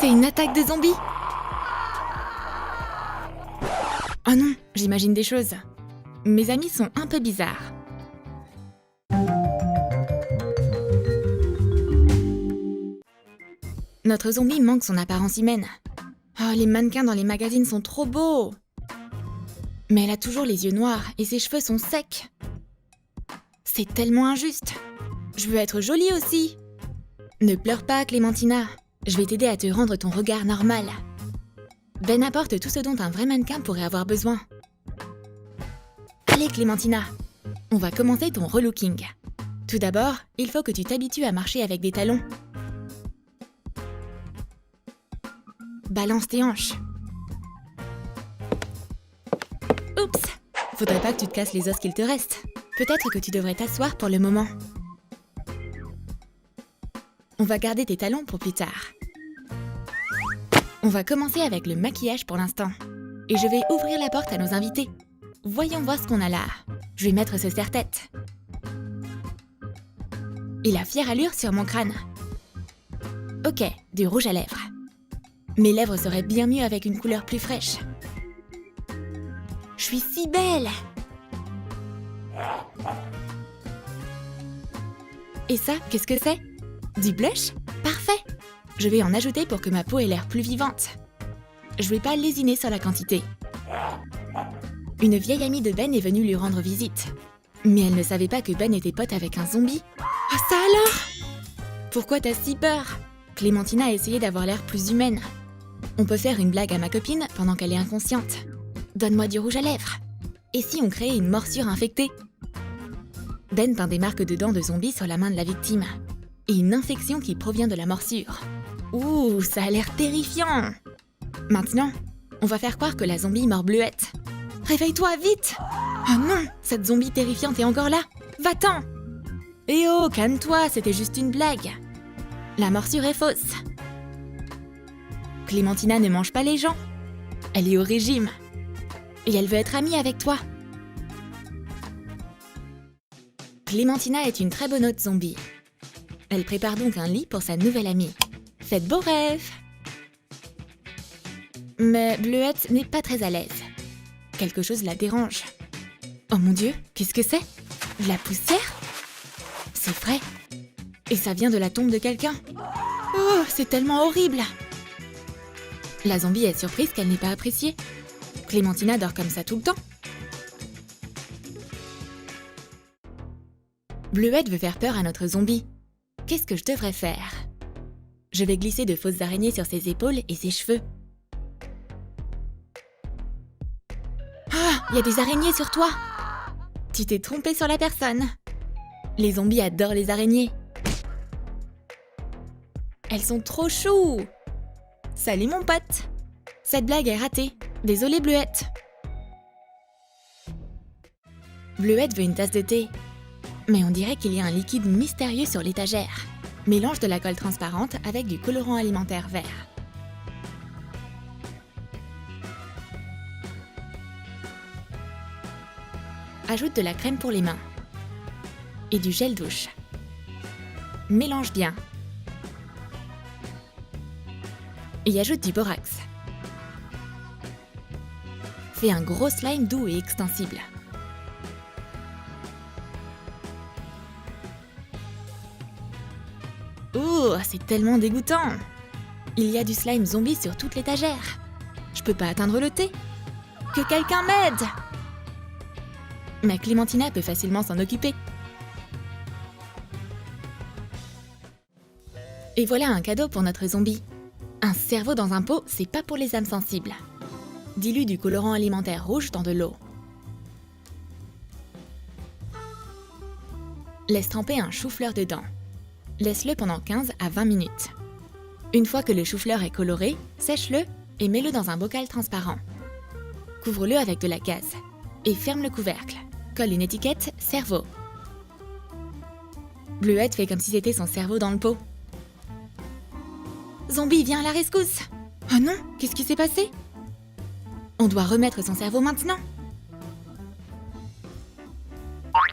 C'est une attaque de zombies! Oh non, j'imagine des choses. Mes amis sont un peu bizarres. Notre zombie manque son apparence humaine. Oh, les mannequins dans les magazines sont trop beaux! Mais elle a toujours les yeux noirs et ses cheveux sont secs. C'est tellement injuste. Je veux être jolie aussi. Ne pleure pas, Clémentina. Je vais t'aider à te rendre ton regard normal. Ben apporte tout ce dont un vrai mannequin pourrait avoir besoin. Allez, Clémentina, on va commencer ton relooking. Tout d'abord, il faut que tu t'habitues à marcher avec des talons. Balance tes hanches. Oups! Faudrait pas que tu te casses les os qu'il te reste. Peut-être que tu devrais t'asseoir pour le moment. On va garder tes talons pour plus tard. On va commencer avec le maquillage pour l'instant. Et je vais ouvrir la porte à nos invités. Voyons voir ce qu'on a là. Je vais mettre ce serre-tête. Il a fière allure sur mon crâne. Ok, du rouge à lèvres. Mes lèvres seraient bien mieux avec une couleur plus fraîche. Je suis si belle! Et ça, qu'est-ce que c'est? Du blush? Parfait! Je vais en ajouter pour que ma peau ait l'air plus vivante. Je vais pas lésiner sur la quantité. Une vieille amie de Ben est venue lui rendre visite. Mais elle ne savait pas que Ben était pote avec un zombie. Oh, ça alors? Pourquoi t'as si peur? Clémentina a essayé d'avoir l'air plus humaine. On peut faire une blague à ma copine pendant qu'elle est inconsciente. Donne-moi du rouge à lèvres. Et si on créait une morsure infectée? Ben peint des marques de dents de zombies sur la main de la victime. Et une infection qui provient de la morsure. Ouh, ça a l'air terrifiant! Maintenant, on va faire croire que la zombie mord Bleuette. Réveille-toi, vite! Oh non, cette zombie terrifiante est encore là! Va-t'en! Eh oh, calme-toi, c'était juste une blague. La morsure est fausse. Clémentina ne mange pas les gens. Elle est au régime. Et elle veut être amie avec toi. Clémentina est une très bonne hôte zombie. Elle prépare donc un lit pour sa nouvelle amie. Faites beaux rêves! Mais Bleuette n'est pas très à l'aise. Quelque chose la dérange. Oh mon Dieu, qu'est-ce que c'est? De la poussière? C'est vrai. Et ça vient de la tombe de quelqu'un. Oh, c'est tellement horrible! La zombie est surprise qu'elle n'ait pas apprécié. Clémentina dort comme ça tout le temps. Bleuette veut faire peur à notre zombie. Qu'est-ce que je devrais faire? Je vais glisser de fausses araignées sur ses épaules et ses cheveux. Ah, il y a des araignées sur toi! Tu t'es trompé sur la personne. Les zombies adorent les araignées. Elles sont trop choues! Salut mon pote! Cette blague est ratée. Désolée Bleuette. Bleuette veut une tasse de thé. Mais on dirait qu'il y a un liquide mystérieux sur l'étagère. Mélange de la colle transparente avec du colorant alimentaire vert. Ajoute de la crème pour les mains. Et du gel douche. Mélange bien. Et ajoute du borax. Fais un gros slime doux et extensible. Oh, c'est tellement dégoûtant! Il y a du slime zombie sur toute l'étagère. Je peux pas atteindre le thé. Que quelqu'un m'aide! Mais Clémentina peut facilement s'en occuper. Et voilà un cadeau pour notre zombie. Un cerveau dans un pot, c'est pas pour les âmes sensibles. Dilue du colorant alimentaire rouge dans de l'eau. Laisse tremper un chou-fleur dedans. Laisse-le pendant 15 à 20 minutes. Une fois que le chou-fleur est coloré, sèche-le et mets-le dans un bocal transparent. Couvre-le avec de la gaze et ferme le couvercle. Colle une étiquette « Cerveau ». Bleuette fait comme si c'était son cerveau dans le pot. Zombie, viens à la rescousse! Oh non, qu'est-ce qui s'est passé? On doit remettre son cerveau maintenant.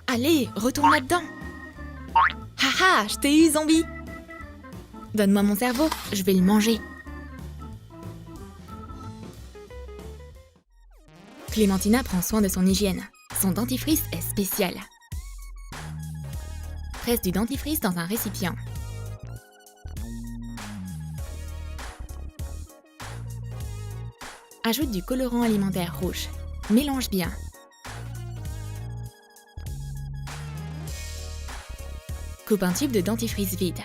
Allez, retourne là-dedans. Haha, je t'ai eu, zombie! Donne-moi mon cerveau, je vais le manger. Clémentina prend soin de son hygiène. Son dentifrice est spécial. Presse du dentifrice dans un récipient. Ajoute du colorant alimentaire rouge. Mélange bien. Coupe un tube de dentifrice vide.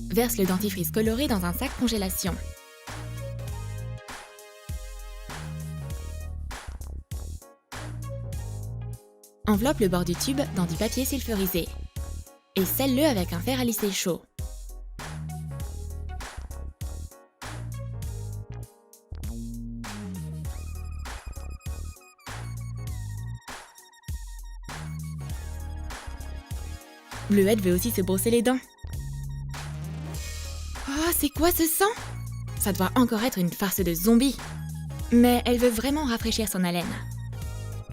Verse le dentifrice coloré dans un sac congélation. Enveloppe le bord du tube dans du papier sulfurisé et scelle-le avec un fer à lisser chaud. Bleuette veut aussi se brosser les dents. Oh, c'est quoi ce sang? Ça doit encore être une farce de zombies. Mais elle veut vraiment rafraîchir son haleine.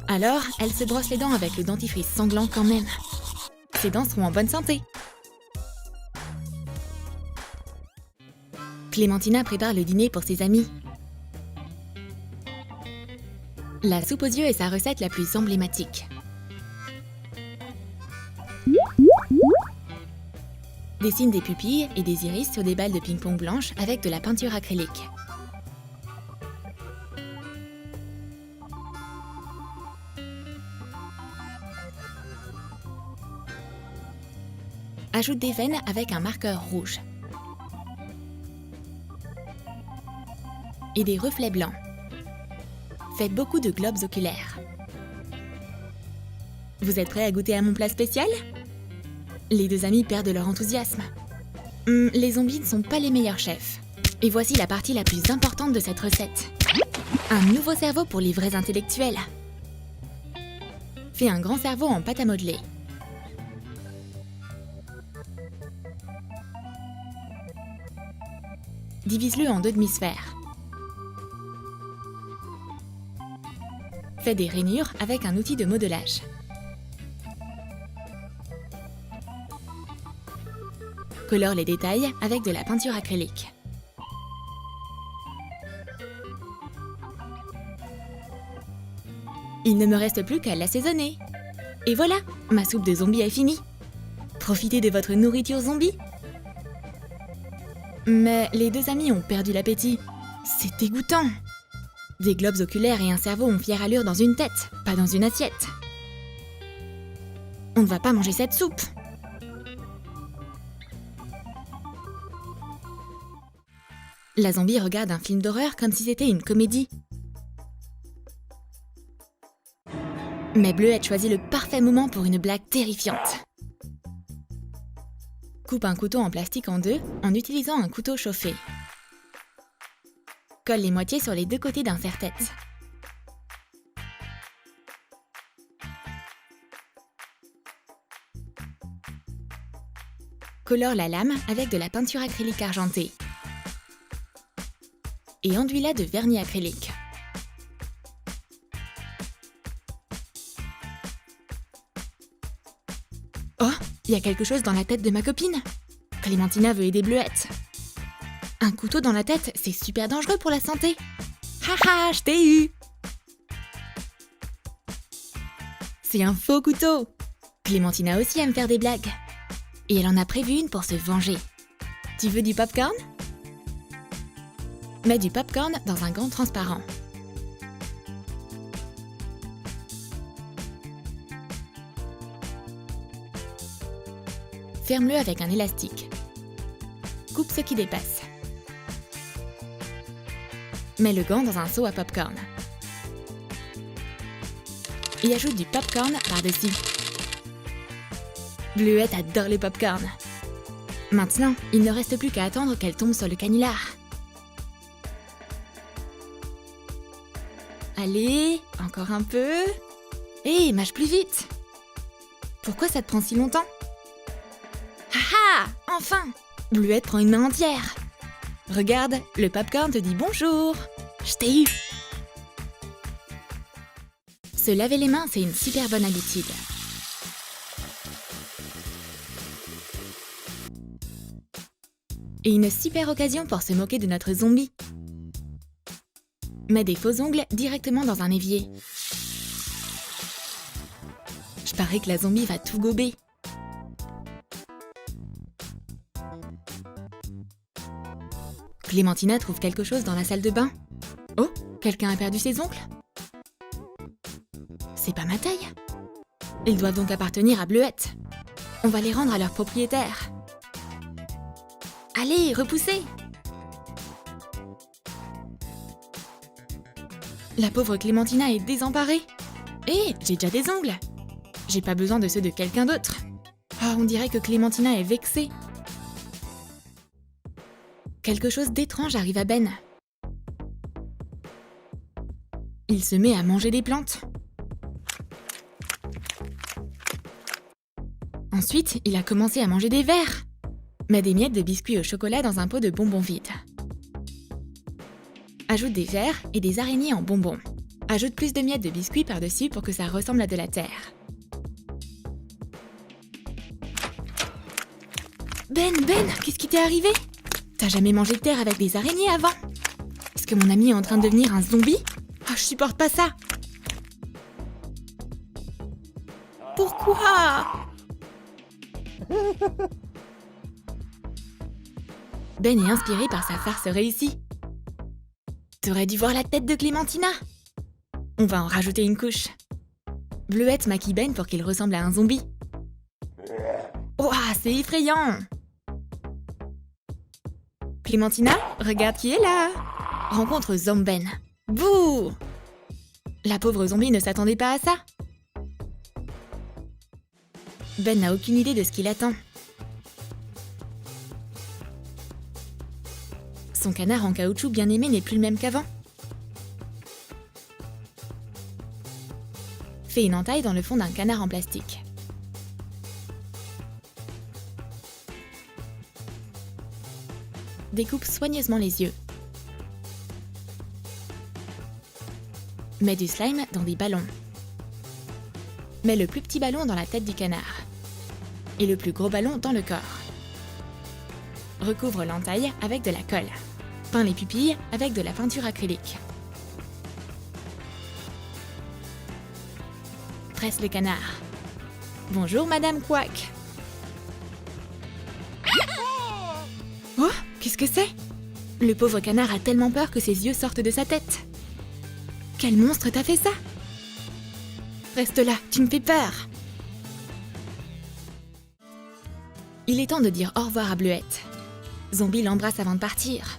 Alors, elle se brosse les dents avec le dentifrice sanglant quand même. Ses dents seront en bonne santé. Clémentina prépare le dîner pour ses amis. La soupe aux yeux est sa recette la plus emblématique. Dessine des pupilles et des iris sur des balles de ping-pong blanches avec de la peinture acrylique. Ajoute des veines avec un marqueur rouge. Et des reflets blancs. Faites beaucoup de globes oculaires. Vous êtes prêts à goûter à mon plat spécial? Les deux amis perdent leur enthousiasme. Les zombies ne sont pas les meilleurs chefs. Et voici la partie la plus importante de cette recette. Un nouveau cerveau pour les vrais intellectuels. Fais un grand cerveau en pâte à modeler. Divise-le en 2 demi-sphères. Fais des rainures avec un outil de modelage. Colore les détails avec de la peinture acrylique. Il ne me reste plus qu'à l'assaisonner. Et voilà, ma soupe de zombie est finie. Profitez de votre nourriture zombie. Mais les deux amis ont perdu l'appétit. C'est dégoûtant. Des globes oculaires et un cerveau ont fière allure dans une tête, pas dans une assiette. On ne va pas manger cette soupe. La zombie regarde un film d'horreur comme si c'était une comédie. Mais Bleuette choisit le parfait moment pour une blague terrifiante. Coupe un couteau en plastique en 2 en utilisant un couteau chauffé. Colle les moitiés sur les 2 côtés d'un serre-tête. Colore la lame avec de la peinture acrylique argentée. Et enduis-la de vernis acrylique. Oh, il y a quelque chose dans la tête de ma copine. Clémentina veut aider Bleuette. Un couteau dans la tête, c'est super dangereux pour la santé. Haha, je t'ai eu. C'est un faux couteau. Clémentina aussi aime faire des blagues. Et elle en a prévu une pour se venger. Tu veux du popcorn? Mets du popcorn dans un gant transparent. Ferme-le avec un élastique. Coupe ce qui dépasse. Mets le gant dans un seau à popcorn. Et ajoute du popcorn par-dessus. Bleuette adore les popcorn. Maintenant, il ne reste plus qu'à attendre qu'elle tombe sur le canular. Allez, encore un peu. Hé, mâche plus vite. Pourquoi ça te prend si longtemps? Haha, enfin! Bleuette prend une main entière. Regarde, le popcorn te dit bonjour. Je t'ai eu. Se laver les mains, c'est une super bonne habitude. Et une super occasion pour se moquer de notre zombie. Mets des faux ongles directement dans un évier. Je parie que la zombie va tout gober. Clémentina trouve quelque chose dans la salle de bain. Oh, quelqu'un a perdu ses ongles? C'est pas ma taille. Ils doivent donc appartenir à Bleuette. On va les rendre à leur propriétaire. Allez, repoussez! La pauvre Clémentina est désemparée. Hé, j'ai déjà des ongles. J'ai pas besoin de ceux de quelqu'un d'autre. Oh, on dirait que Clémentina est vexée. Quelque chose d'étrange arrive à Ben. Il se met à manger des plantes. Ensuite, il a commencé à manger des vers. Mets des miettes de biscuits au chocolat dans un pot de bonbons vide. Ajoute des vers et des araignées en bonbons. Ajoute plus de miettes de biscuits par-dessus pour que ça ressemble à de la terre. Ben, qu'est-ce qui t'est arrivé? T'as jamais mangé de terre avec des araignées avant? Est-ce que mon ami est en train de devenir un zombie? Oh, je supporte pas ça! Pourquoi? Ben est inspiré par sa farce réussie. T'aurais dû voir la tête de Clémentina. On va en rajouter une couche. Bleuette maquille Ben pour qu'il ressemble à un zombie. Ouah, c'est effrayant! Clémentina, regarde qui est là! Rencontre Zomben. Bouh! La pauvre zombie ne s'attendait pas à ça. Ben n'a aucune idée de ce qui l'attend. Son canard en caoutchouc bien aimé n'est plus le même qu'avant. Fais une entaille dans le fond d'un canard en plastique. Découpe soigneusement les yeux. Mets du slime dans des ballons. Mets le plus petit ballon dans la tête du canard. Et le plus gros ballon dans le corps. Recouvre l'entaille avec de la colle. Peins les pupilles avec de la peinture acrylique. Presse le canard. Bonjour Madame Quack. Oh, qu'est-ce que c'est? Le pauvre canard a tellement peur que ses yeux sortent de sa tête. Quel monstre t'a fait ça? Reste là, tu me fais peur. Il est temps de dire au revoir à Bleuette. Zombie l'embrasse avant de partir.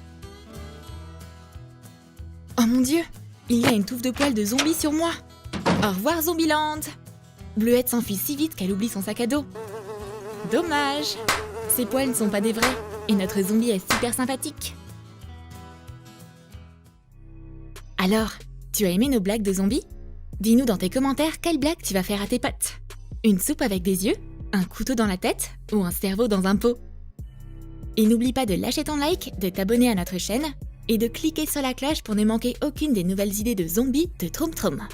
Oh mon Dieu, il y a une touffe de poils de zombie sur moi. Au revoir Zombieland. Bleuette s'enfuit si vite qu'elle oublie son sac à dos. Dommage. Ces poils ne sont pas des vrais et notre zombie est super sympathique. Alors, tu as aimé nos blagues de zombies? Dis-nous dans tes commentaires quelle blague tu vas faire à tes potes. Une soupe avec des yeux, un couteau dans la tête ou un cerveau dans un pot. Et n'oublie pas de lâcher ton like, de t'abonner à notre chaîne et de cliquer sur la cloche pour ne manquer aucune des nouvelles idées de zombies de Troum Troum.